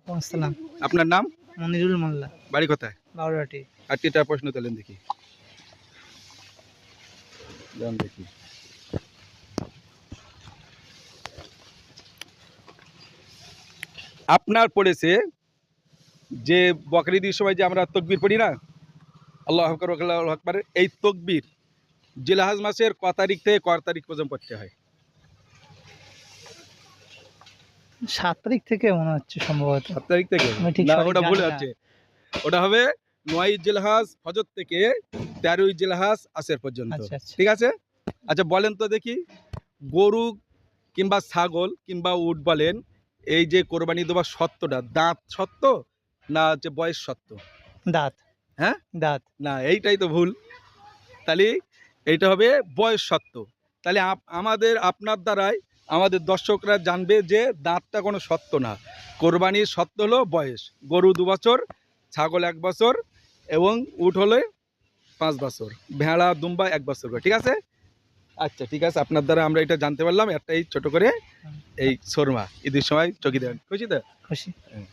আসসালাম। আপনার নাম? মনিরুল মোল্লা, বাড়ি কোথায়? বাউরাটি। আর টিটা প্রশ্ন তোলেন দেখি। যান দেখি। আপনার পড়েছে যে বকরি ঈদের সময় যে আমরা তকবীর পড়ি না, আল্লাহু আকবার আল্লাহু আকবার, এই তকবীর জিলহজ মাসের ক তারিখ থেকে ক তারিখ পর্যন্ত পড়তে হয়? 7 তারিখ থেকে মনে হচ্ছে সম্ভবত। 7 তারিখ থেকে? আমি ঠিক না, সঠিক ওটা ভুল জানি না। আছে। ওটা হবে 9 জিলহজ ফজর থেকে 13 জিলহজ আসর পর্যন্ত। আচ্ছা, আচ্ছা। ঠিক আছে? আচ্ছা বলেন তো দেখি, গরু কিংবা ছাগল কিংবা উট বলেন, এই যে কোরবানি দেওয়ার সত্যটা দাঁত সত্য না হচ্ছে বয়স সত্য? দাঁত। হ্যাঁ? দাঁত। না, এইটাই তো ভুল। তাহলে এইটা হবে বয়স সত্য। তাহলে আমাদের আপনার দ্বারাই আমাদের দর্শকরা জানবে যে দাঁতটা কোনো সত্য না। কোরবানির সত্য হলো বয়স। গরু 2 বছর, ছাগল 1 বছর এবং উট হলে 5 বছর, ভেড়া দুম্বা 1 বছর করে। ঠিক আছে? আচ্ছা ঠিক আছে, আপনার দ্বারা আমরা এটা জানতে পারলাম। একটা এই ছোট করে এই শর্মা ঈদের সময় চকি দেন। খুশি তো? খুশি। হ্যাঁ।